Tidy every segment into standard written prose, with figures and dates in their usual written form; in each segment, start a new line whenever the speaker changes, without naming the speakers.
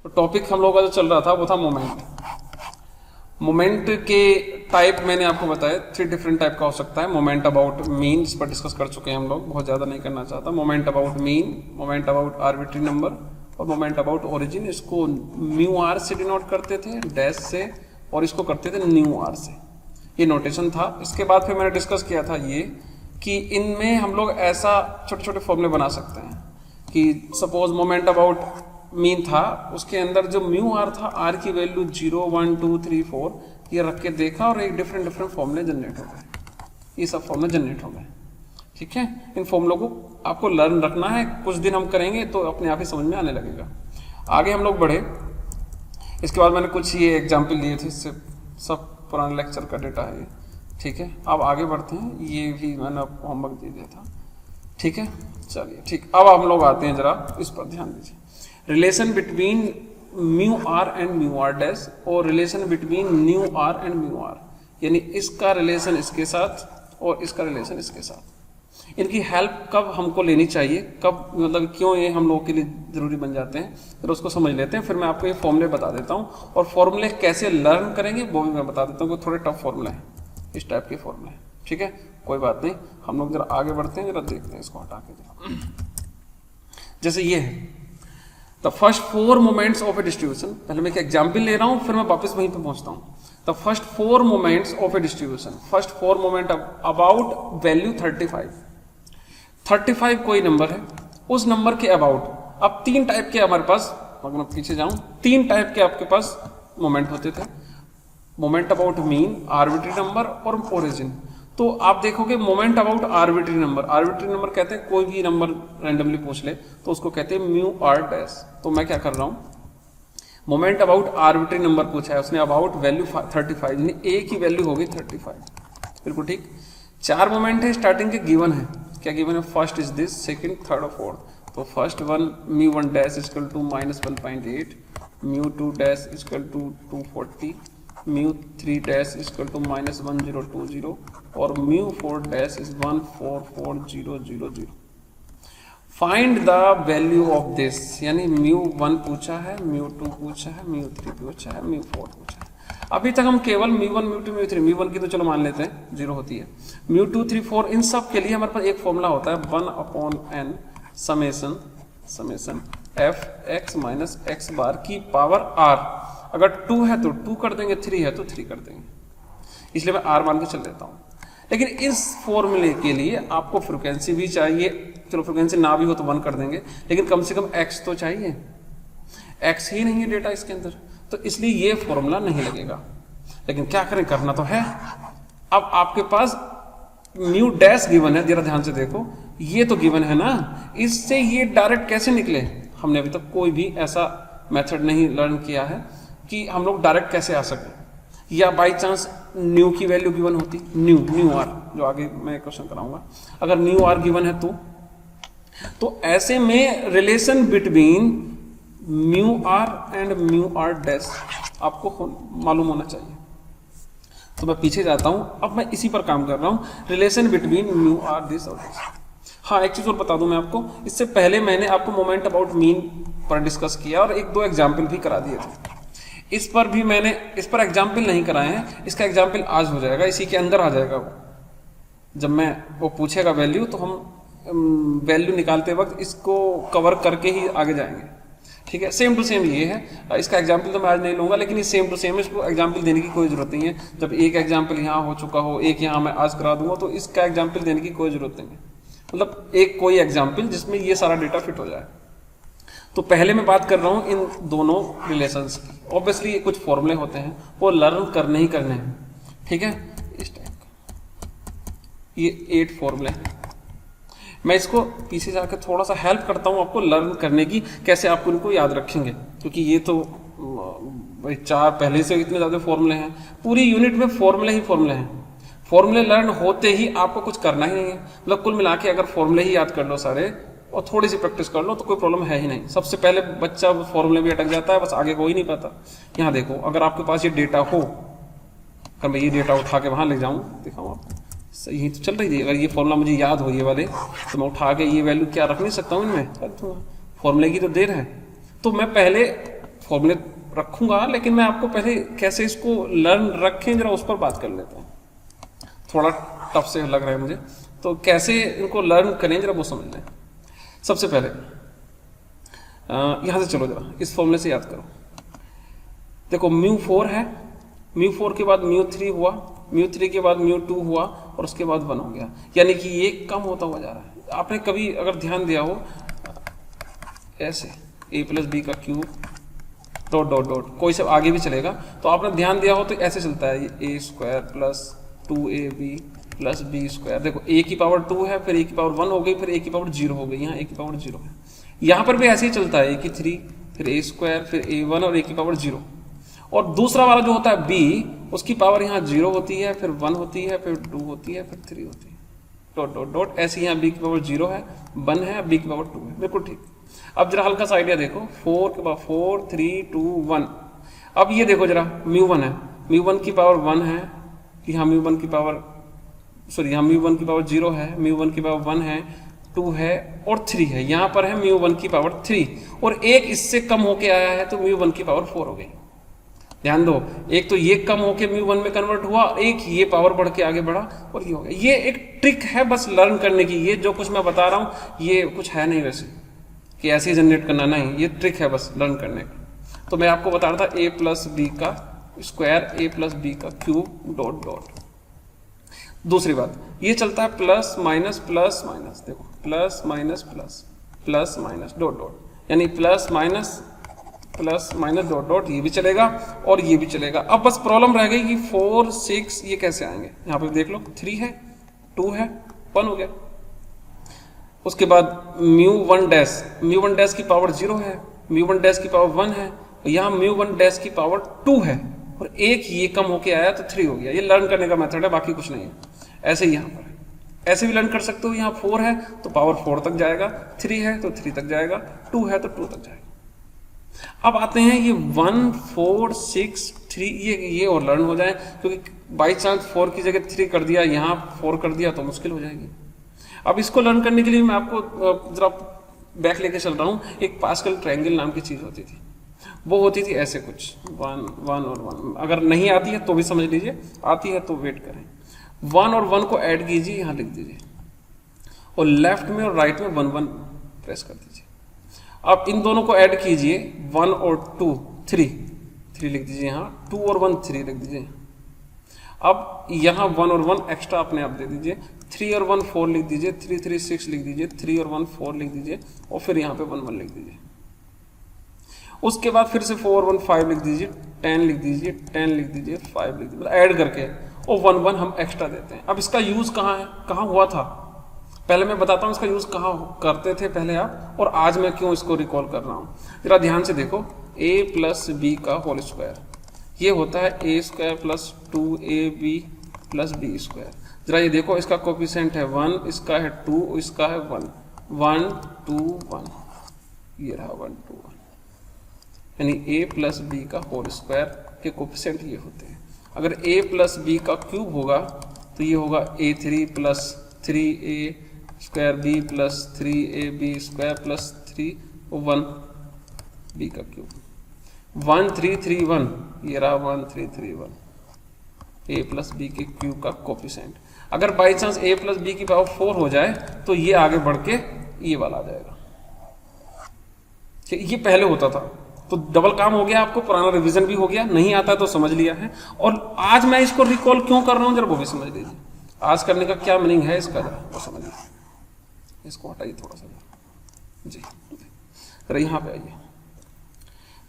तो टॉपिक हम लोगों का जो चल रहा था वो था मोमेंट। मोमेंट के टाइप मैंने आपको बताया 3 डिफरेंट टाइप का हो सकता है। मोमेंट अबाउट मीन, इस पर डिस्कस कर चुके हैं हम लोग, बहुत ज़्यादा नहीं करना चाहता। Moment about mean, moment about arbitrary number और मोमेंट अबाउट ओरिजिन। इसको म्यू आर से डिनोट करते थे, डैश से, और इसको करते थे न्यू आर से। ये नोटेशन था। इसके बाद फिर मैंने डिस्कस किया था ये कि इनमें हम लोग ऐसा छोटे छोटे फॉर्मूले बना सकते हैं कि सपोज मोमेंट अबाउट मीन था, उसके अंदर जो म्यू आर था, आर की वैल्यू 0, 1, 2, 3, 4 ये रख के देखा और एक डिफरेंट फॉर्मूले जनरेट हो गए। ये सब फॉर्मूले जनरेट हो गए। ठीक है, इन फॉर्मूलों को आपको लर्न रखना है, कुछ दिन हम करेंगे तो अपने आप ही समझ में आने लगेगा। आगे हम लोग बढ़े, इसके बाद मैंने कुछ ये एग्जाम्पल लिए थे, इससे सब पुराने लेक्चर का डेटा है ये। ठीक है, अब आगे बढ़ते हैं। ये भी मैंने आपको होमवर्क दे दिया था। ठीक है, चलिए ठीक, अब हम लोग आते हैं, जरा इस पर ध्यान दीजिए। Relation between mu are and mu are dash और relation between new R and mu R, यानी इसका रिलेशन इसके साथ और इसका रिलेशन इसके साथ। इनकी हेल्प कब हमको लेनी चाहिए, कब मतलब क्यों ये हम लोगों के लिए जरूरी बन जाते हैं, फिर उसको समझ लेते हैं। फिर मैं आपको ये फॉर्मूले बता देता हूँ और फॉर्मूले कैसे लर्न करेंगे वो भी मैं बता देता हूँ, थोड़े टफ फॉर्मूले हैं, इस टाइप के फॉर्मूले हैं। ठीक है, कोई बात नहीं, हम लोग जरा आगे बढ़ते हैं, जरा देखते हैं इसको हटा के जरा। जैसे ये है the first 4 moments of a distribution. पहले मैं एक एग्जाम्पल ले रहा हूँ, फिर मैं वापस वहीं पे पहुंचता हूँ। The first 4 moments of a distribution, first 4 moment about value 35 कोई नंबर है, उस नंबर के अबाउट। अब 3 टाइप के हमारे पास, अगर मैं पीछे जाऊं, 3 टाइप के आपके पास मोमेंट होते थे। Moment about mean, arbitrary number और ओरिजिन। तो आप देखोगे moment about arbitrary number, arbitrary number कहते हैं कोई भी नंबर रैंडमली पूछ ले तो उसको कहते हैं म्यू आर डैश। तो मैं क्या कर रहा हूं, मोमेंट अबाउट आर्बिट्री नंबर पूछा है, उसने अबाउट वैल्यू 35, यानी ए की वैल्यू होगी 35। बिल्कुल ठीक। 4 मोमेंट है, स्टार्टिंग के गिवन है, क्या गिवन है, first is this, second, third और फोर्थ। तो first one mu 1 dash equal to -1.8, mu 2 dash equal to 240, mu 3 dash equal to -1020 और mu 4 dash is 144000। Find the value of this, यानी mu 1 पूछा है, mu 2 पूछा है, mu 3 पूछा है, म्यू 4 पूछा है। अभी तक हम केवल म्यू 1, म्यू 2, म्यू 3, म्यू 1 की तो चलो मान लेते हैं 0 होती है, म्यू 2, 3, 4 इन सब के लिए हमारे पास एक फॉर्मूला होता है 1/n summation f x minus x बार की पावर r। अगर 2 है तो 2 कर देंगे, 3 है तो 3 कर देंगे, इसलिए मैं r मान के चल लेता हूँ। लेकिन इस फॉर्मूले के लिए आपको फ्रीक्वेंसी भी चाहिए, चलो फ्रीक्वेंसी ना भी हो तो 1 कर देंगे, लेकिन कम से कम x तो चाहिए, x ही नहीं है डेटा इसके अंदर, तो इसलिए ये फॉर्मूला नहीं लगेगा। लेकिन क्या करें, करना तो है। अब आपके पास म्यू डैश गिवन है, जरा ध्यान से देखो, ये तो गिवन है ना, इससे ये डायरेक्ट कैसे निकले, हमने अभी तक कोई भी ऐसा मेथड नहीं लर्न किया है कि हम लोग डायरेक्ट कैसे आ सके। या बाई चांस न्यू की वैल्यू गिवन होती, न्यू आर, जो आगे मैं क्वेश्चन कराऊंगा, अगर न्यू आर गिवन है तो ऐसे में relation between mu are and mu are dash आपको मालूम होना चाहिए। तो मैं पीछे जाता हूं, अब मैं इसी पर काम कर रहा हूं, relation between mu r this और दिस। हाँ, एक चीज और बता दूं मैं आपको, इससे पहले मैंने आपको मोमेंट अबाउट मीन पर डिस्कस किया और 1-2 एग्जाम्पल भी करा दिए थे। इस पर भी मैंने, इस पर एग्जाम्पल नहीं कराए हैं, इसका एग्जाम्पल आज हो जाएगा, इसी के अंदर आ जाएगा वो। जब मैं वो पूछेगा वैल्यू तो हम वैल्यू निकालते वक्त इसको कवर करके ही आगे जाएंगे। ठीक है, सेम टू सेम ये है। इसका एग्जाम्पल तो मैं आज नहीं लूंगा, लेकिन ये सेम टू सेम, इसको एग्जाम्पल देने की कोई जरूरत नहीं है। जब एक एग्जाम्पल यहाँ हो चुका हो, एक यहाँ मैं आज करा दूंगा, तो इसका एग्जाम्पल देने की कोई जरूरत नहीं है। मतलब एक कोई एग्जाम्पल जिसमें ये सारा डेटा फिट हो जाए। तो पहले मैं बात कर रहा हूं इन दोनों रिलेशंस की। ऑब्वियसली ये कुछ फॉर्मूले होते हैं, वो लर्न करने ही करने हैं। ठीक है, इस टाइप का ये 8 फॉर्मूले हैं। मैं इसको पीछे जाकर थोड़ा सा हेल्प करता हूं आपको लर्न करने की, कैसे आपको इनको याद रखेंगे, क्योंकि ये तो भाई 4 पहले से इतने ज्यादा फॉर्मूले हैं, पूरी यूनिट में फॉर्मूले ही फॉर्मूले हैं। फॉर्मूले लर्न होते ही आपको कुछ करना ही नहीं है। मतलब कुल मिला के अगर फॉर्मूले ही याद कर लो सारे और थोड़ी सी प्रैक्टिस कर लो तो कोई प्रॉब्लम है ही नहीं। सबसे पहले बच्चा फॉर्मूले में अटक जाता है, बस आगे हो ही नहीं पाता। यहाँ देखो, अगर आपके पास ये डेटा हो, अगर मैं ये डेटा उठा के वहां ले जाऊं, दिखाऊं आपको, सही तो चल रही थी। अगर ये फॉर्मूला मुझे याद हो ये वाले, तो मैं उठा के ये वैल्यू क्या रख नहीं सकता हूँ इनमें, फॉर्मूले की तो देर है। तो मैं पहले फॉर्मूले रखूंगा, लेकिन मैं आपको पहले कैसे इसको लर्न रखें जरा उस पर बात कर लेते हैं। थोड़ा टफ से लग रहा है मुझे, तो कैसे इनको लर्न करें जरा वो समझ लें। सबसे पहले यहां से चलो जरा इस फॉर्मूले से याद करो। देखो μ4 है, μ4 के बाद μ3 हुआ, μ3 के बाद μ2 हुआ और उसके बाद 1 हो गया, यानी कि ये कम होता हुआ जा रहा है। आपने कभी अगर ध्यान दिया हो ऐसे a+b का क्यूब डॉट डॉट डॉट, कोई सब आगे भी चलेगा, तो आपने ध्यान दिया हो तो ऐसे चलता है a² plus 2ab plus b²। देखो a की पावर 2 है, फिर a की पावर 1 हो गई, फिर a की पावर 0 हो गई, यहाँ a की पावर 0 है। यहाँ पर भी ऐसे ही चलता है a की 3, फिर a², फिर a1 और a की पावर 0। और दूसरा वाला जो होता है b, उसकी पावर यहाँ 0 होती है, फिर 1 होती है, फिर 2 होती है, फिर 3 होती है, डॉट डॉट डॉट। ऐसे यहाँ b की पावर 0 है, 1 है, b की पावर 2 है, बिल्कुल ठीक। अब जरा हल्का सा आइडिया देखो, 4 के बाद 4 3 2 1। अब ये देखो जरा μ1 है, μ1 की पावर 1 है, यहाँ μ1 की पावर यहाँ μ1 की पावर 0 है, μ1 की पावर 1 है, 2 है और 3 है। यहाँ पर है μ1 की पावर 3 और एक इससे कम होके आया है तो μ1 की पावर 4 हो गई। ध्यान दो, एक तो ये कम होके μ1 में कन्वर्ट हुआ, एक ये पावर बढ़ के आगे बढ़ा और ये हो गया। ये एक ट्रिक है बस लर्न करने की। ये जो कुछ मैं बता रहा हूँ ये कुछ है नहीं वैसे कि ऐसे ही जनरेट करना, नहीं, ये ट्रिक है बस लर्न करने का। तो मैं आपको बता रहा था a+b का स्क्वायर, a+b का क्यूब डॉट डॉट। दूसरी बात, ये चलता है प्लस माइनस प्लस माइनस, देखो plus minus plus plus minus dot dot, यानी प्लस माइनस डॉट डॉट, ये भी चलेगा और ये भी चलेगा। अब बस प्रॉब्लम रह गई कि 4 6 ये कैसे आएंगे। यहाँ पे देख लो 3 है, 2 है, 1 हो गया। उसके बाद μ1 डैश की पावर 0 है, μ1 डैश की पावर 1 है, और यहाँ μ1 डैश की पावर 2 है और एक ये कम होके आया तो 3 हो गया। ये लर्न करने का मेथड है, बाकी कुछ नहीं है। ऐसे ही यहाँ पर है, ऐसे भी लर्न कर सकते हो। यहाँ 4 है तो पावर 4 तक जाएगा, 3 है तो 3 तक जाएगा, 2 है तो 2 तक जाएगा। अब आते हैं ये 1 4 6 3, ये और लर्न हो जाए, क्योंकि बाई चांस 4 की जगह 3 कर दिया, यहाँ 4 कर दिया तो मुश्किल हो जाएगी। अब इसको लर्न करने के लिए मैं आपको जरा बैक लेके चल रहा हूँ। एक पास्कल ट्रायंगल नाम की चीज होती थी, वो होती थी ऐसे कुछ 1 1 और 1। अगर नहीं आती है तो भी समझ लीजिए, आती है तो वेट करें। 1 और 1 को ऐड कीजिए, यहाँ लिख दीजिए और लेफ्ट में और राइट में 1 1 प्रेस कर दीजिए। अब इन दोनों को ऐड कीजिए, 1 और 2 3 लिख दीजिए, यहाँ 2 और 1 3 लिख दीजिए। अब यहाँ 1 और 1 एक्स्ट्रा अपने आप दे दीजिए, 3 और 1 4 लिख दीजिए, 3 3 6 लिख दीजिए, 3 और 1 4 लिख दीजिए और फिर यहाँ पे 1 1 लिख दीजिए। उसके बाद फिर से 4 और 1 5 लिख दीजिए, 10 लिख दीजिए, 10 लिख दीजिए, 5 लिख दीजिए, ऐड करके और 1 1 हम एक्स्ट्रा देते हैं। अब इसका यूज कहाँ है, कहाँ हुआ था, पहले मैं बताता हूँ इसका यूज कहाँ करते थे पहले आप, और आज मैं क्यों इसको रिकॉल कर रहा हूँ। जरा ध्यान से देखो, a+b का होल स्क्वायर, ये होता है a² plus 2ab plus b²। जरा ये देखो, इसका कोफिशिएंट है 1, इसका है 2, इसका है 1 1 2 1, ये रहा 1 2 1, यानी a+b का होल स्क्वायर के कोफिशिएंट ये होते हैं। अगर a+b का क्यूब होगा तो ये होगा a3 plus 3a² b plus 3ab² plus 3 1 b का क्यूब 1 3 3 1, ये रहा 1 3 3 1, a+b के क्यूब का कोफिशिएंट। अगर बाई चांस a+b की पावर 4 हो जाए तो ये आगे बढ़ के ये वाला आ जाएगा। ये पहले होता था, तो डबल काम हो गया, आपको पुराना रिवीजन भी हो गया, नहीं आता तो समझ लिया है। और आज मैं इसको रिकॉल क्यों कर रहा हूं जरा वो भी समझ लीजिए। आज करने का क्या मीनिंग है इसका जरा वो समझ लीजिए। इसको हटाइए थोड़ा सा जी, जरा यहाँ पे आइए,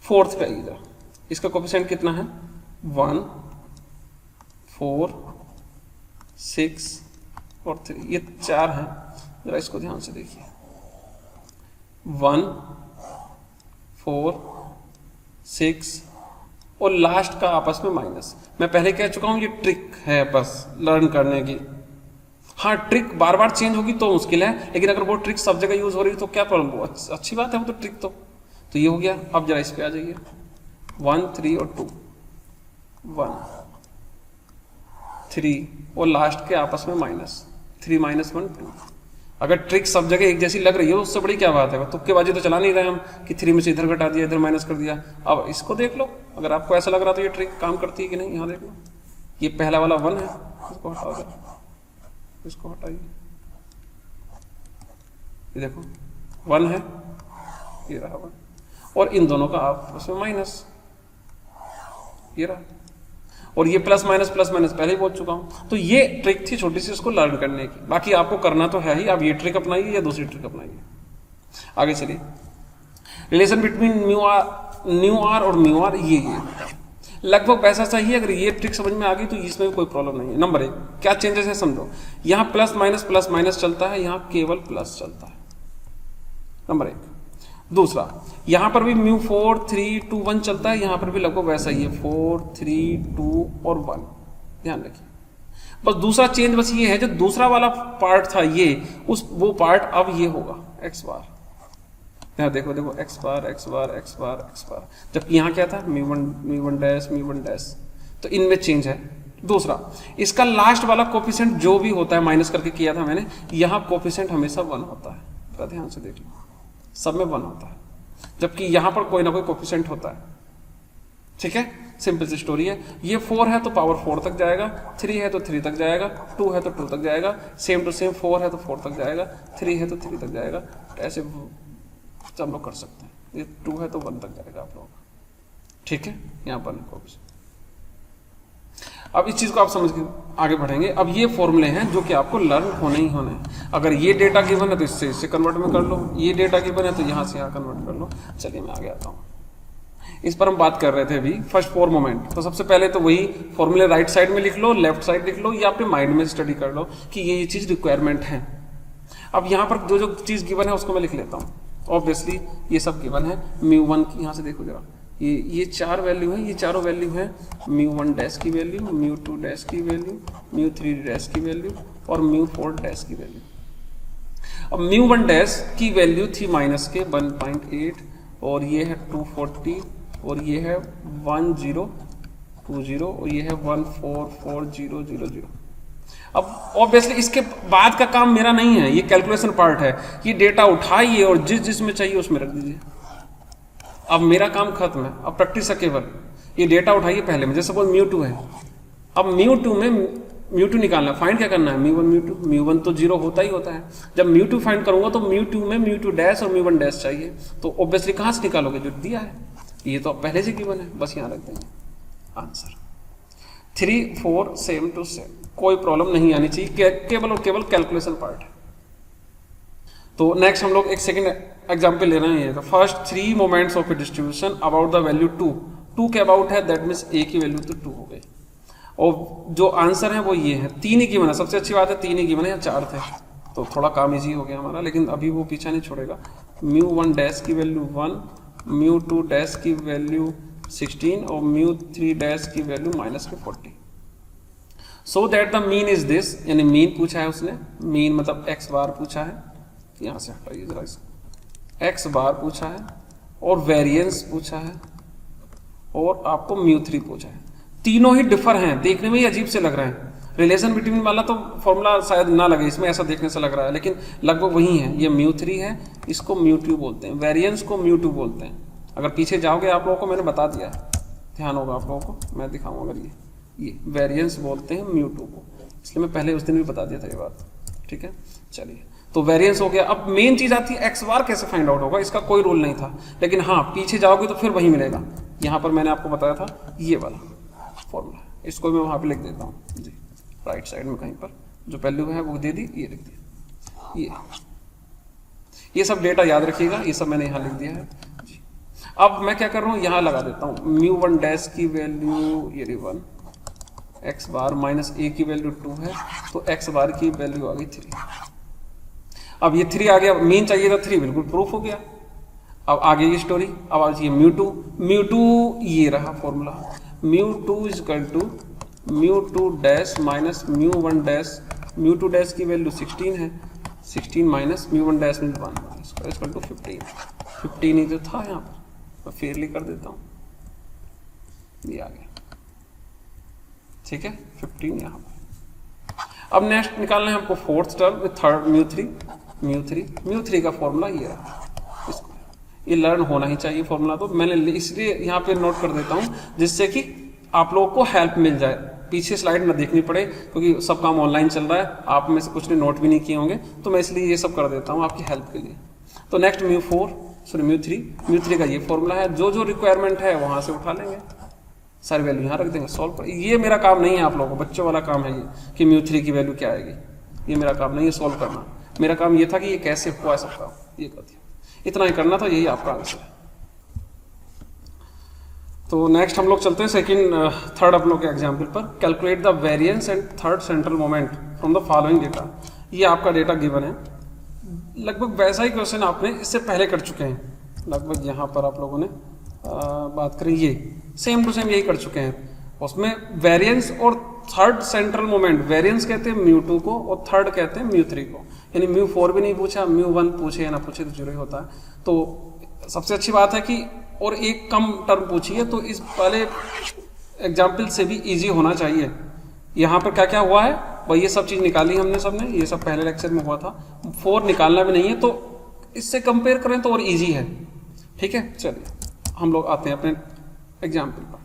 4th पे आइए जरा। इसका कोफिशिएंट कितना है 1 4 6 और 3, ये 4 है। जरा इसको ध्यान से देखिए, 1 4 6 और लास्ट का आपस में माइनस। मैं पहले कह चुका हूं ये ट्रिक है बस लर्न करने की। हाँ, ट्रिक बार बार चेंज होगी तो मुश्किल है, लेकिन अगर वो ट्रिक सब जगह यूज हो रही है तो क्या प्रॉब्लम, वो अच्छी बात है वो तो ट्रिक। तो ये हो गया। अब जरा इस पे आ जाइए, 1 3 और 2 1 3 और लास्ट के आपस में माइनस, 3 - 1 2। अगर ट्रिक सब जगह एक जैसी लग रही है तो उससे बड़ी क्या बात है, तुक्केबाजी तो चला नहीं रहे हम कि 3 में से इधर घटा दिया इधर माइनस कर दिया। अब इसको देख लो, अगर आपको ऐसा लग रहा तो ये ट्रिक काम करती है कि नहीं। यहाँ देख लो, ये पहला वाला 1 है, इसको हटाओ, इसको हटाइए, ये देखो 1 है, ये रहा 1, और इन दोनों का आप उसमें माइनस, ये रहा, और ये प्लस माइनस पहले ही बोल चुका हूं। तो ये ट्रिक थी छोटी सी इसको लर्न करने की, बाकी आपको करना तो है ही। आप ये ट्रिक अपनाइए या दूसरी ट्रिक अपनाइए। आगे चलिए, रिलेशन बिटवीन न्यू आर और म्यू आर, ये लगभग वैसा सही है। अगर ये ट्रिक समझ में आ गई तो इसमें भी कोई प्रॉब्लम नहीं है। नंबर 1 क्या चेंजेस है समझो, यहाँ प्लस माइनस चलता है, यहाँ केवल प्लस चलता है, नंबर 1। दूसरा, यहां पर भी म्यू 4 3 2 1 चलता है, यहां पर भी लगभग वैसा ही है, 4 3 2 और 1, ध्यान रखिए। बस दूसरा चेंज बस ये है, जो दूसरा वाला पार्ट था ये, वो पार्ट अब ये होगा एक्स बार। यहाँ देखो एक्स बार, जबकि यहाँ क्या था म्यू वन डैश, तो इनमें चेंज है। दूसरा, इसका लास्ट वाला कोफिशिएंट जो भी होता है, माइनस करके किया था मैंने, यहाँ कोफिशिएंट हमेशा 1 होता है, तो ध्यान से देख लो, सब में 1 होता है, जबकि यहां पर कोई ना कोई कोफिशिएंट होता है। ठीक है, सिंपल सी स्टोरी है। ये 4 है तो पावर 4 तक जाएगा, 3 है तो 3 तक जाएगा, 2 है तो 2 तक जाएगा, सेम टू सेम 4 है तो 4 तक जाएगा, 3 है तो 3 तक जाएगा। ऐसे हम लोग कर सकते हैं। ये 2 है तो 1 तक जाएगा आप लोग, ठीक है। यहाँ पर कोफिशिएंट, अब इस चीज को आप समझ के आगे बढ़ेंगे। अब ये फॉर्मूले हैं जो कि आपको लर्न होने ही होने हैं। अगर ये डेटा गिवन है तो इससे कन्वर्ट में कर लो, ये डेटा गिवन है तो यहाँ से यहाँ कन्वर्ट कर लो। चलिए मैं आगे आता हूँ, इस पर हम बात कर रहे थे अभी, फर्स्ट 4 मोमेंट। तो सबसे पहले तो वही फॉर्मूले राइट साइड में लिख लो, लेफ्ट साइड लिख लो, या अपने माइंड में स्टडी कर लो कि ये चीज रिक्वायरमेंट है। अब यहाँ पर जो चीज गिवन है उसको मैं लिख लेता हूँ। ऑब्वियसली ये सब गिवन है। म्यू 1 की यहाँ से देखो जरा, ये 4 वैल्यू है, ये चारों वैल्यू है म्यू 1 डैश की वैल्यू, म्यू 2 डैश की वैल्यू, म्यू 3 डैश की वैल्यू और म्यू 4 डैश की वैल्यू। अब म्यू 1 डैश की वैल्यू थी माइनस के 1.8 और ये है 240 और ये है 1020 और ये है 144000। अब ऑब्वियसली इसके बाद का काम मेरा नहीं है, ये कैलकुलेशन पार्ट है। ये डेटा उठाइए और जिसमें चाहिए उसमें रख दीजिए। अब मेरा काम खत्म है, अब प्रैक्टिस है केवल। ये डेटा उठाइए पहले में, जैसे सपोज म्यू 2 है, अब म्यू 2 में म्यू 2 निकालना है, फाइंड क्या करना है, म्यू 1 म्यू 1 तो 0 होता ही होता है। जब म्यू 2 फाइंड करूंगा तो म्यू 2 में म्यू 2 डैश और म्यू 1 डैश चाहिए, तो ऑब्वियसली कहां से निकालोगे, जो दिया है। ये तो पहले से गिवन है, बस यहां रख देंगे आंसर। 3 4 सेम टू सेम, कोई प्रॉब्लम नहीं आनी चाहिए, केवल और केवल कैलकुलेशन पार्ट है। तो नेक्स्ट हम लोग एक सेकंड एग्जाम्पल ले रहे हैं। तो first 3 moments of a distribution about the value 2 के अबाउट है, दैट मीन्स ए की वैल्यू तो 2 हो गई। और जो आंसर है वो ये है, 3 ही गिवन है। सबसे अच्छी बात है 3 ही गिवन है, या 4 थे तो थोड़ा काम इजी हो गया हमारा, लेकिन अभी वो पीछा नहीं छोड़ेगा। म्यू 1 डैश की वैल्यू 1, म्यू 2 डैश की वैल्यू 16 और म्यू 3 डैश की value -40। So that the mean is this, यानी मीन पूछा है उसने, मीन मतलब एक्स बार पूछा है, यहां से हटाइए जरा इसको, एक्स बार पूछा है और वेरिएंस पूछा है और आपको म्यू 3 पूछा है। तीनों ही डिफर हैं, देखने में ही अजीब से लग रहे हैं। रिलेशन बिटवीन वाला तो फॉर्मूला शायद ना लगे इसमें, ऐसा देखने से लग रहा है, लेकिन लगभग वही है। ये म्यू 3 है, इसको म्यू 2 बोलते हैं, वेरिएंस को म्यू 2 बोलते हैं। अगर पीछे जाओगे आप लोगों को मैंने बता दिया, ध्यान होगा आप लोगों को, मैं दिखाऊंगा। अगर ये वेरिएंस बोलते हैं म्यू 2 को, इसलिए मैं पहले उस दिन भी बता दिया था ये बात, ठीक है। चलिए, तो वेरिएंस हो गया। अब मेन चीज आती है एक्स बार कैसे फाइंड आउट होगा, इसका कोई रूल नहीं था, लेकिन हाँ पीछे जाओगे तो फिर वही मिलेगा। यहाँ पर मैंने आपको बताया था ये वाला फॉर्मूला, इसको मैं वहां पे लिख देता हूँ जी, राइट साइड में कहीं पर जो वैल्यू है वो दे दी, ये लिख दिया। ये सब डेटा याद रखिएगा, ये सब मैंने यहाँ लिख दिया है जी। अब मैं क्या कर रहा हूँ, यहाँ लगा देता हूँ म्यू 1 डैश की वैल्यू ये 1, एक्स बार माइनस ए की वैल्यू 2 है, तो एक्स बार की वैल्यू आ गई 3। अब ये 3 आ गया, मीन चाहिए था 3, बिल्कुल प्रूफ हो गया। अब आगे ये स्टोरी, अब आ जाइए म्यू 2 ये रहा formula, mu 2 is equal to mu 2 dash minus mu 1 dash, mu 2 dash की वैल्यू 16 है, 16 minus mu 1 dash mean 1 equal to 15 ही तो था यहाँ पर, मैं फेयरली कर देता हूँ, ये आ गया, ठीक है 15 यहाँ पर। अब नेक्स्ट निकालना है हमको fourth term, third mu 3, mu three का फॉर्मूला ये रहा, इसको ये लर्न होना ही चाहिए फॉर्मूला। तो मैंने इसलिए यहाँ पे नोट कर देता हूँ जिससे कि आप लोगों को हेल्प मिल जाए, पीछे स्लाइड ना देखनी पड़े, क्योंकि सब काम ऑनलाइन चल रहा है, आप में से कुछ ने नोट भी नहीं किए होंगे, तो मैं इसलिए ये सब कर देता हूँ आपकी हेल्प के लिए। तो नेक्स्ट म्यू थ्री का ये फॉर्मूला है, जो जो रिक्वायरमेंट है वहां से उठा लेंगे, सारी वैल्यू यहाँ रख देंगे, सॉल्व कर। ये मेरा काम नहीं है, आप लोगों को बच्चों वाला काम है ये कि म्यू थ्री की वैल्यू क्या आएगी, ये मेरा काम नहीं है सॉल्व करना। मेरा काम ये था कि ये कैसे हुआ है सबका, ये कर दिया, इतना ही करना था, यही आपका आंसर है। तो नेक्स्ट हम लोग चलते हैं थर्ड आप लोग के एग्जाम्पल पर। Calculate the variance and third central moment from the following data. ये आपका डेटा गिवन है, लगभग वैसा ही क्वेश्चन आपने इससे पहले कर चुके हैं, लगभग यहाँ पर आप लोगों ने बात करी, ये सेम टू सेम यही कर चुके हैं। उसमें वेरिएंस और थर्ड सेंट्रल मोमेंट, वेरिएंस कहते हैं म्यू टू को और थर्ड कहते हैं म्यू थ्री को, यानी म्यू फोर भी नहीं पूछा, म्यू वन पूछे या ना पूछे तो जीरो ही होता है। तो सबसे अच्छी बात है कि और एक कम टर्म पूछी है, तो इस पहले एग्जाम्पल से भी इजी होना चाहिए। यहाँ पर क्या क्या हुआ है भाई, ये सब चीज निकाली हमने सबने, ये सब पहले लेक्चर में हुआ था, 4 निकालना भी नहीं है, तो इससे कंपेयर करें तो और इजी है। ठीक है, चलिए हम लोग आते हैं अपने एग्जाम्पल पर।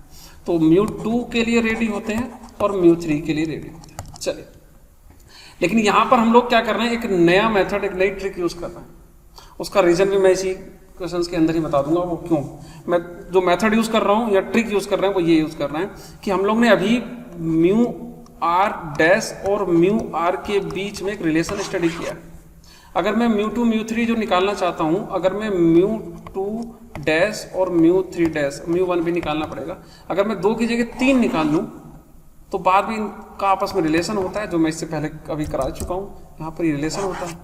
तो म्यू टू के लिए रेडी होते हैं और म्यू थ्री के लिए रेडी होते हैं। चलिए, लेकिन यहाँ पर हम लोग क्या कर रहे हैं, एक नया मेथड, एक नई ट्रिक यूज कर रहे हैं। उसका रीजन भी मैं इसी क्वेश्चंस के अंदर ही बता दूंगा वो क्यों। मैं जो मेथड यूज कर रहा हूँ या ट्रिक यूज कर रहे हैं वो ये यूज कर रहे हैं कि हम लोग ने अभी म्यू आर डैश और म्यू आर के बीच में एक रिलेशन स्टडी किया। अगर मैं म्यू टू म्यू थ्री जो निकालना चाहता हूं, अगर मैं म्यू टू डैश और mu three dash, mu one भी निकालना पड़ेगा, अगर मैं 2 की जगह 3 निकाल लूं तो बाद में इनका आपस में रिलेशन होता है, जो मैं इससे पहले अभी करा चुका हूं। यहाँ पर ये रिलेशन होता है,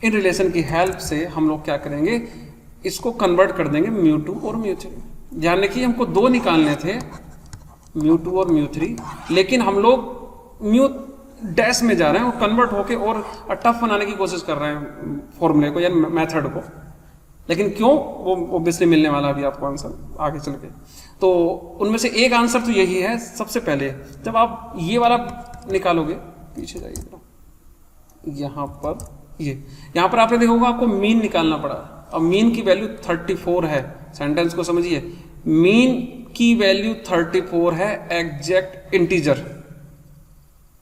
इन रिलेशन की हेल्प से हम लोग क्या करेंगे, इसको कन्वर्ट कर देंगे म्यू टू और म्यू थ्री। ध्यान रखिए, हमको 2 निकालने थे, म्यू टू और म्यू थ्री, लेकिन हम लोग म्यू डैश में जा रहे हैं और कन्वर्ट होके और टफ बनाने की कोशिश कर रहे हैं फॉर्मूले को या मेथड को। लेकिन क्यों, वो ऑब्वियसली मिलने वाला अभी आपको आंसर आगे चल के। तो उनमें से एक आंसर तो यही है। सबसे पहले जब आप ये वाला निकालोगे, पीछे जाइए, यहाँ पर यहाँ पर आपने देखा होगा आपको मीन निकालना पड़ा। अब मीन की वैल्यू 34 है, सेंटेंस को समझिए, मीन की वैल्यू 34 है, एग्जैक्ट इंटीजर।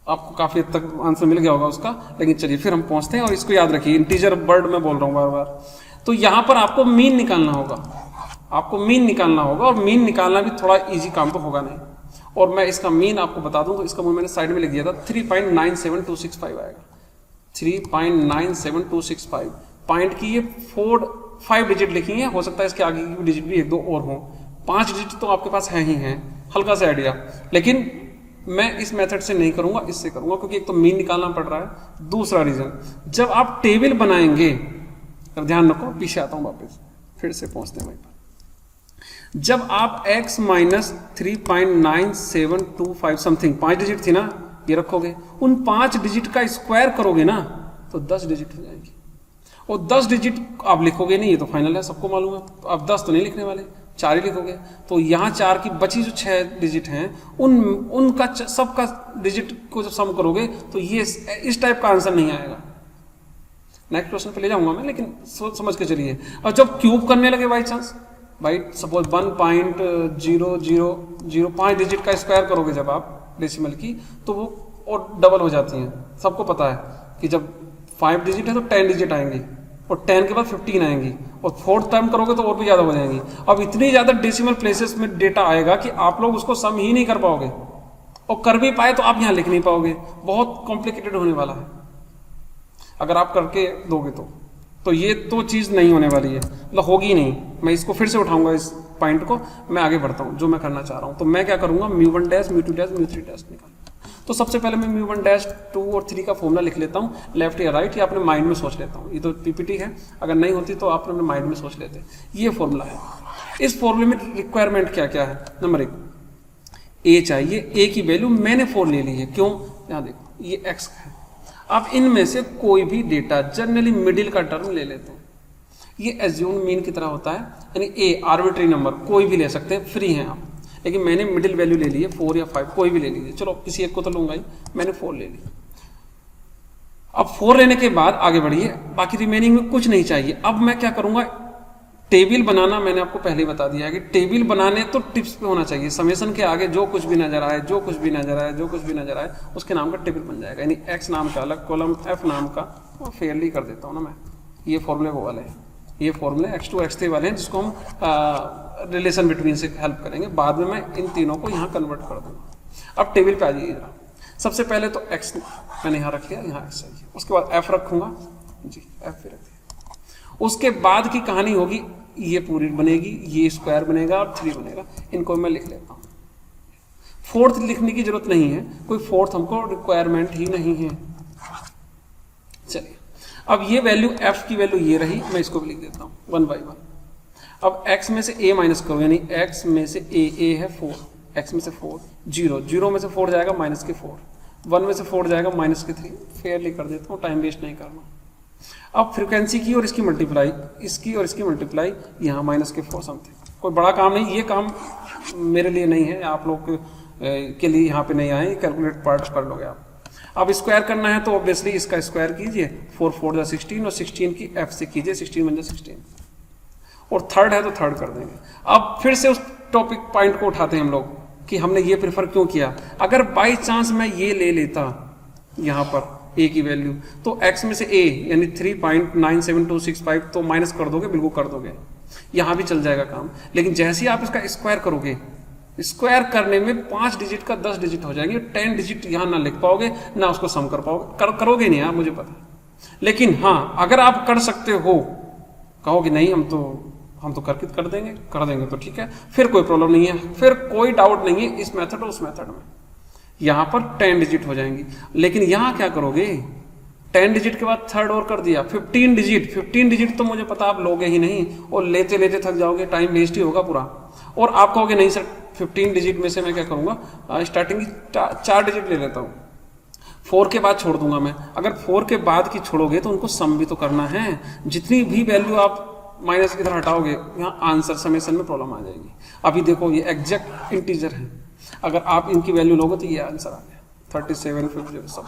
आपको काफी हद तक आंसर मिल गया होगा उसका, लेकिन चलिए फिर हम पहुंचते हैं और इसको याद रखिए, इंटीजर वर्ड में बोल रहा हूं बार बार। तो यहां पर आपको मीन निकालना होगा, आपको मीन निकालना होगा, और मीन निकालना भी थोड़ा इजी काम तो होगा नहीं। और मैं इसका मीन आपको बता दूं, तो इसका मैंने साइड में लिख दिया था, 3.97265 आएगा, 3.97265। पॉइंट की ये 5 डिजिट लिखी है, हो सकता है इसके आगे की डिजिट भी 1-2 और हो, 5 डिजिट तो आपके पास है ही हैं, हल्का सा आइडिया। लेकिन मैं इस मेथड से नहीं करूंगा, इससे करूंगा, क्योंकि एक तो मीन निकालना पड़ रहा है, दूसरा रीजन जब आप टेबल बनाएंगे, अब ध्यान रखो, पीछे आता हूं वापस, फिर से पहुंचते हैं वहीं पर। जब आप x माइनस 3.9725 समथिंग 5 डिजिट थी ना, ये रखोगे, उन 5 डिजिट का स्क्वायर करोगे ना तो 10 डिजिट हो जाएंगे, और 10 डिजिट आप लिखोगे नहीं, ये तो फाइनल है, सबको मालूम है। आप 10 तो नहीं लिखने वाले, 4 ही लिखोगे। तो यहाँ 4 की बची जो 6 डिजिट हैं, उनका सबका डिजिट को जब सम करोगे तो ये इस टाइप का आंसर नहीं आएगा। नेक्स्ट क्वेश्चन पे ले जाऊंगा मैं, लेकिन समझ के चलिए। और जब क्यूब करने लगे बाई चांस, भाई सपोज 1.0005 डिजिट का स्क्वायर करोगे जब आप डेसिमल की, तो वो और डबल हो जाती हैं। सबको पता है कि जब 5 डिजिट है तो 10 डिजिट आएंगी, और 10 के बाद 15 आएंगी, और 4th टाइम करोगे तो और भी ज्यादा हो जाएंगी। अब इतनी ज्यादा डेसिमल प्लेसेस में डेटा आएगा कि आप लोग उसको सम ही नहीं कर पाओगे, और कर भी पाए तो आप यहाँ लिख नहीं पाओगे, बहुत कॉम्प्लिकेटेड होने वाला है अगर आप करके दोगे तो ये तो चीज नहीं होने वाली है, मतलब होगी ही नहीं। मैं इसको फिर से उठाऊंगा, इस पॉइंट को मैं आगे बढ़ता हूँ जो मैं करना चाह रहा हूँ। तो मैं क्या करूंगा, mu one dash, mu two dash, mu three dash निकाल। तो सबसे पहले मैं म्यू वन डैश 2 और 3 का फॉर्मूला लिख लेता हूँ, लेफ्ट या राइट, या अपने माइंड में सोच लेता हूँ। ये तो पीपीटी है, अगर नहीं होती तो आप अपने माइंड में सोच लेते। ये फॉर्मूला है। इस फॉर्मूले में रिक्वायरमेंट क्या क्या है, नंबर 1 ए चाहिए, ए की वैल्यू मैंने 4 ले ली है, क्यों, यहाँ देखो ये एक्स है। अब इनमें से कोई भी डेटा, जनरली मिडिल का टर्म ले लेते हैं, ये एज्यूम मीन की तरह होता है, यानी ए आर्बिट्री नंबर कोई भी ले सकते हैं, फ्री हैं आप। लेकिन मैंने मिडिल वैल्यू ले ली है 4 या 5, कोई भी ले लीजिए, चलो किसी एक को तो लूंगा ही, मैंने 4 ले ली। अब 4 लेने के बाद आगे बढ़िए, बाकी रिमेनिंग में कुछ नहीं चाहिए। अब मैं क्या करूंगा, टेबल बनाना मैंने आपको पहले ही बता दिया है कि टेबल बनाने तो टिप्स पे होना चाहिए। समेशन के आगे जो कुछ भी नजर आए, जो कुछ भी नजर आए, जो कुछ भी नजर आए, उसके नाम का टेबल बन जाएगा। यानी एक्स नाम का अलग कॉलम, एफ नाम का, वो फेयरली कर देता हूँ ना मैं। ये फॉर्मूले वो वाले हैं, ये फॉर्मूले x2 x3 वाले हैं, जिसको हम रिलेशन बिटवीन से हेल्प करेंगे। बाद में मैं इन तीनों को यहाँ कन्वर्ट कर दूंगा। अब टेबल पे आ जाइए जरा। सबसे पहले तो x मैंने यहाँ रख लिया, यहाँ x चाहिए, उसके बाद f रखूंगा जी, f भी रख दिया। उसके बाद की कहानी होगी, ये पूरी बनेगी, ये स्क्वायर बनेगा और 3 बनेगा। इनको मैं लिख लेता हूँ। फोर्थ लिखने की जरूरत नहीं है, कोई फोर्थ हमको रिक्वायरमेंट ही नहीं है। चलिए, अब ये वैल्यू f की वैल्यू ये रही, मैं इसको भी लिख देता हूँ 1 by 1। अब x में से a माइनस करो, यानी x में से a है 4, x में से 4, 0 में से 4 जाएगा माइनस के 4, 1 में से 4 जाएगा माइनस के 3। फेयरली कर देता हूँ, टाइम वेस्ट नहीं करना। अब फ्रीक्वेंसी की और इसकी मल्टीप्लाई, इसकी और इसकी मल्टीप्लाई, यहाँ माइनस के 4 समथिंग। कोई बड़ा काम नहीं, ये काम मेरे लिए नहीं है, आप लोग के लिए यहाँ पे नहीं आए, कैलकुलेट पार्ट कर लोगे आप। अब स्क्वायर करना है तो ऑब्वियसली इसका स्क्वायर कीजिए, 4 4 जा 16 और 16 की f से कीजिए, 16 बन जा 16, और थर्ड है तो थर्ड कर देंगे। अब फिर से उस टॉपिक पॉइंट को उठाते हैं हम लोग कि हमने ये प्रेफर क्यों किया। अगर बाई चांस मैं ये ले लेता यहाँ पर a की वैल्यू, तो x में से a यानी 3.97265 तो माइनस कर दोगे, बिल्कुल कर दोगे, यहाँ भी चल जाएगा काम। लेकिन जैसे ही आप इसका स्क्वायर करोगे, स्क्वायर करने में 5 डिजिट का 10 डिजिट हो जाएंगे, 10 डिजिट यहाँ ना लिख पाओगे ना उसको सम कर पाओगे, करोगे नहीं आप, मुझे पता है। लेकिन हाँ, अगर आप कर सकते हो, कहोगे नहीं हम तो कर देंगे तो ठीक है, फिर कोई प्रॉब्लम नहीं है, फिर कोई डाउट नहीं है इस मेथड और उस मेथड में। यहाँ पर 10 डिजिट हो जाएंगी। लेकिन यहाँ क्या करोगे, 10 डिजिट के बाद थर्ड और कर दिया, 15 डिजिट तो मुझे पता आप लोगे ही नहीं, और लेते लेते थक जाओगे, टाइम वेस्ट ही होगा पूरा। और आप कहोगे नहीं सर 15 डिजिट में से मैं क्या करूंगा, स्टार्टिंग की 4 डिजिट ले लेता हूँ, 4 के बाद छोड़ दूंगा मैं। अगर 4 के बाद की छोड़ोगे तो उनको सम भी तो करना है। जितनी भी वैल्यू आप माइनस की तरह हटाओगे, यहाँ आंसर समेशन में प्रॉब्लम आ जाएगी। अभी देखो ये एग्जैक्ट इंटीजर है, अगर आप इनकी वैल्यू लोगे तो ये आंसर आ गया 37 50 सब।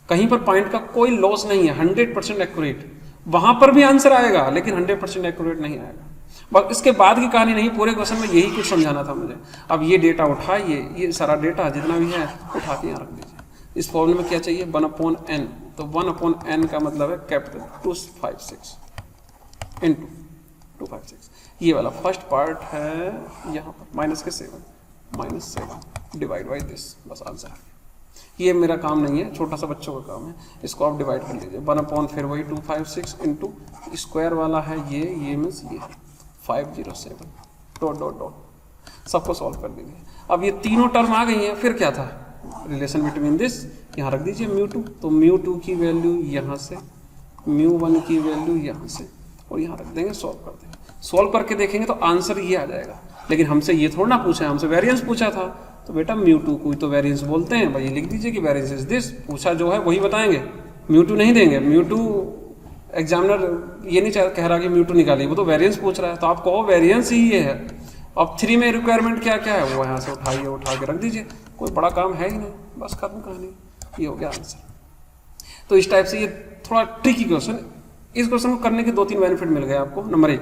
कहीं पर पॉइंट का कोई लॉस नहीं है, 100% एक्यूरेट। वहां पर भी आंसर आएगा लेकिन 100% एक्यूरेट नहीं आएगा। बस इसके बाद की कहानी नहीं, पूरे क्वेश्चन में यही कुछ समझाना था मुझे। अब ये डेटा उठाइए, ये सारा डेटा जितना भी है उठा के यहाँ रख दीजिए। इस फॉर्मूले में क्या चाहिए, 1/n। तो 1/n का मतलब है कैपिटल 256 इंटू 256। ये वाला फर्स्ट पार्ट है यहाँ पर माइनस के 7 डिवाइड बाई दिस, बस आंसर है। ये मेरा काम नहीं है, छोटा सा बच्चों का काम है, इसको आप डिवाइड कर लीजिए। 1/, फिर वही 256 इंटू स्क्वायर वाला है ये मीन्स ये 507 डॉट सबको सॉल्व कर दीजिए। अब ये तीनों टर्म आ गई हैं, फिर क्या था, रिलेशन बिटवीन दिस, यहाँ रख दीजिए μ2। तो μ2 की वैल्यू यहाँ से, μ1 की वैल्यू यहाँ से, और यहाँ रख देंगे, सॉल्व कर देंगे। सॉल्व करके देखेंगे तो आंसर ये आ जाएगा। लेकिन हमसे ये थोड़ा ना पूछा है, हमसे वेरिएंस पूछा था, तो बेटा μ2 को तो वेरिएंस बोलते हैं भाई, लिख दीजिए कि वेरिएंस इज दिस। पूछा जो है वही बताएंगे, μ2 नहीं देंगे। μ2 एग्जामिनर ये नहीं कह रहा कि μ2 निकालिए, वो तो वेरिएंस पूछ रहा है, तो आप कहो वेरिएंस ही ये है। अब 3 में रिक्वायरमेंट क्या क्या है वो यहाँ से उठा के रख दीजिए, कोई बड़ा काम है ही नहीं, बस खत्म कहानी, ये हो गया आंसर। तो इस टाइप से ये थोड़ा ट्रिकी क्वेश्चन, इस क्वेश्चन को करने के 2-3 बेनिफिट मिल गए आपको। नंबर 1,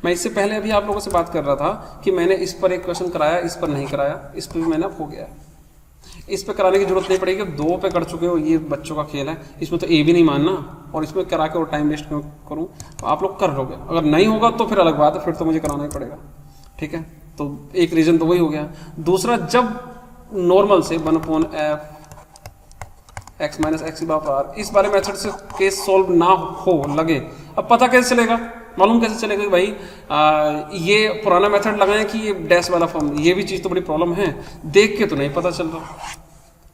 मैं इससे पहले अभी आप लोगों से बात कर रहा था कि मैंने इस पर एक क्वेश्चन कराया, इस पर नहीं कराया, इस पर भी मैंने हो गया, इस पे कराने की जरूरत नहीं पड़ेगी। 2 पे कर चुके हो, ये बच्चों का खेल है, इसमें तो ए भी नहीं मानना, और इसमें करा के और टाइम वेस्ट क्यों करूँ, तो आप लोग कर लोगे। अगर नहीं होगा तो फिर अलग बात है, फिर तो मुझे कराना ही पड़ेगा, ठीक है। तो एक रीजन तो वही हो गया। दूसरा, जब नॉर्मल से 1/f x minus x bar r इस वाले मेथड से केस सॉल्व ना हो लगे, अब पता कैसे चलेगा, मालूम कैसे चलेगा कि भाई ये पुराना मेथड लगाएं कि ये डैश वाला फॉर्म, ये भी चीज़ तो बड़ी प्रॉब्लम है, देख के तो नहीं पता चल रहा,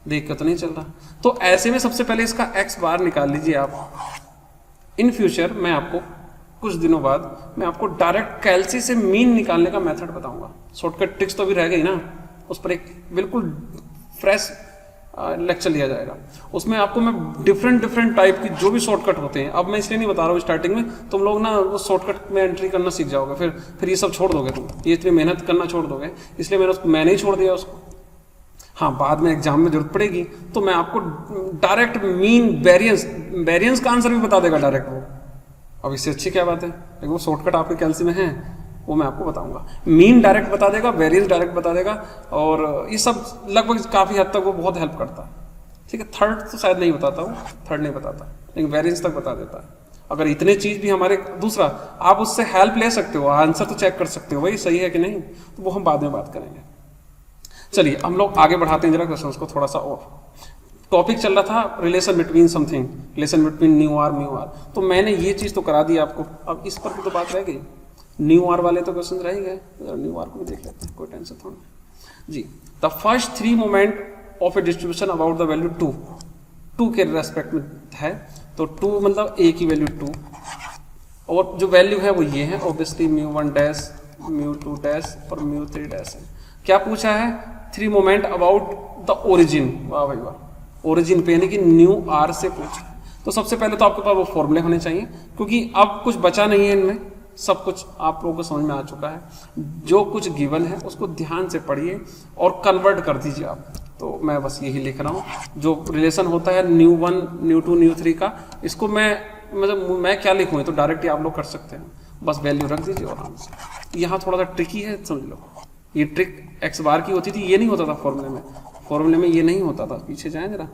देख के तो नहीं चल रहा। तो ऐसे में सबसे पहले इसका x बार निकाल लीजिए आप। इन फ्यूचर मैं आपको कुछ दिनों बाद मैं आपको डायरेक्ट कैलसी से मीन निकालने का मेथड बताऊंगा। शॉर्टकट ट्रिक्स तो अभी रह गई ना, उस पर एक बिल्कुल फ्रेश लेक्चर लिया जाएगा। उसमें आपको मैं डिफरेंट टाइप की जो भी शॉर्टकट होते हैं, अब मैं इसलिए नहीं बता रहा हूँ स्टार्टिंग में, तुम लोग ना वो शॉर्टकट में एंट्री करना सीख जाओगे, फिर ये सब छोड़ दोगे, तुम ये इतनी मेहनत करना छोड़ दोगे, इसलिए मैंने नहीं छोड़ दिया उसको। हाँ, बाद में एग्जाम में जरूरत पड़ेगी तो मैं आपको डायरेक्ट मीन वेरिएंस का आंसर भी बता देगा डायरेक्ट वो। अब इससे अच्छी क्या बात है, लेकिन वो शॉर्टकट आपके कैलसी में है, वो मैं आपको बताऊंगा। मीन डायरेक्ट बता देगा, वेरिएंस डायरेक्ट बता देगा, और ये सब लगभग काफ़ी हद तक वो बहुत हेल्प करता है। ठीक है, थर्ड तो शायद नहीं बताता हूँ, थर्ड नहीं बताता, लेकिन वेरिएंस तक बता देता है। अगर इतने चीज़ भी हमारे, दूसरा आप उससे हेल्प ले सकते हो, आंसर तो चेक कर सकते हो भाई सही है कि नहीं, तो वो हम बाद में बात करेंगे। चलिए हम लोग आगे बढ़ाते हैं जरा क्वेश्चंस को थोड़ा सा। और टॉपिक चल रहा था relation between something, relation between new r mu r, तो मैंने ये चीज़ तो करा दी आपको। अब इस पर भी तो बात रह गई, न्यू आर वाले तो क्वेश्चन रह गए, न्यू आर को भी देख लेते हैं, कोई टेंशन थोड़ा जी। The first 3 moment of a distribution about the value 2 के रेस्पेक्ट में है, तो 2 मतलब ए की वैल्यू 2, और जो वैल्यू है वो ये है ऑब्वियसली μ1 डैश, μ2 डैश और μ3 डैश है। क्या पूछा है, 3 मोमेंट अबाउट द ओरिजिन, वाह भाई वाह, ओरिजिन पे यानी कि न्यू आर से पूछा है। तो सबसे पहले तो आपके पास वो फॉर्मूले होने चाहिए, क्योंकि अब कुछ बचा नहीं है इनमें, सब कुछ आप लोगों को समझ में आ चुका है। जो कुछ गिवन है उसको ध्यान से पढ़िए और कन्वर्ट कर दीजिए आप। तो मैं बस यही लिख रहा हूँ, जो रिलेशन होता है μ1 μ2 μ3 का, इसको मैं क्या लिखूँ, तो डायरेक्ट ही आप लोग कर सकते हैं, बस वैल्यू रख दीजिए आराम से। यहाँ थोड़ा सा ट्रिकी है, समझ लो। ये ट्रिक एक्स बार की होती थी, ये नहीं होता था फॉर्मूले में ये नहीं होता था। पीछे जाएं जरा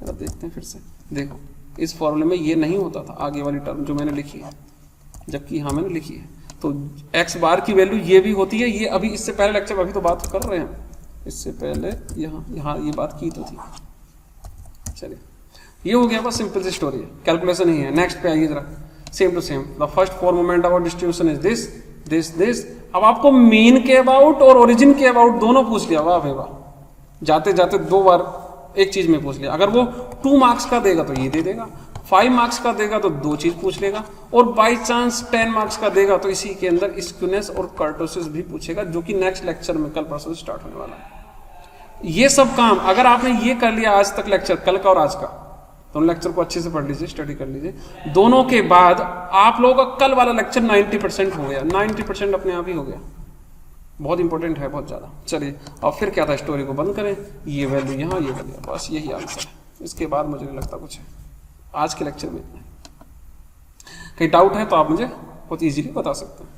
देखते हैं फिर से, देखो इस फॉर्मूले में ये नहीं होता था, आगे वाली टर्म जो मैंने लिखी है, जबकि यहाँ मैंने लिखी है। तो एक्स बार की वैल्यू ये भी होती है, ये अभी इससे पहले लेक्चर अभी तो बात कर रहे हैं, इससे पहले यहाँ ये बात की तो थी। चलिए ये हो गया, बस सिंपल सी स्टोरी है, कैलकुलेशन ही है। नेक्स्ट पे आइए जरा, same to same. The first 4 moment about distribution is this. अब आपको मीन के अबाउट और ओरिजिन के अबाउट दोनों पूछ लिया, वाह भाई वाह, जाते जाते 2 बार एक चीज में पूछ लिया। अगर वो 2 मार्क्स का देगा तो ये दे देगा, 5 मार्क्स का देगा तो 2 चीज पूछ लेगा, और बाई चांस 10 मार्क्स का देगा तो इसी के अंदर स्क्यूनेस और कर्टोसिस भी पूछेगा, जो कि नेक्स्ट लेक्चर में कल परसों से स्टार्ट होने वाला है। ये सब काम अगर आपने ये कर लिया आज तक लेक्चर, कल का और आज का, दोनों लेक्चर को अच्छे से पढ़ लीजिए, स्टडी कर लीजिए। दोनों के बाद आप लोगों का कल वाला लेक्चर 90% हो गया, 90% अपने आप ही हो गया। बहुत इंपॉर्टेंट है, बहुत ज़्यादा। चलिए और फिर क्या था, स्टोरी को बंद करें, ये वैल्यू यहाँ, ये वैल्यू, बस यही आंसर है। इसके बाद मुझे नहीं लगता कुछ है आज के लेक्चर में इतना। कहीं डाउट है तो आप मुझे बहुत ईजीली बता सकते हैं।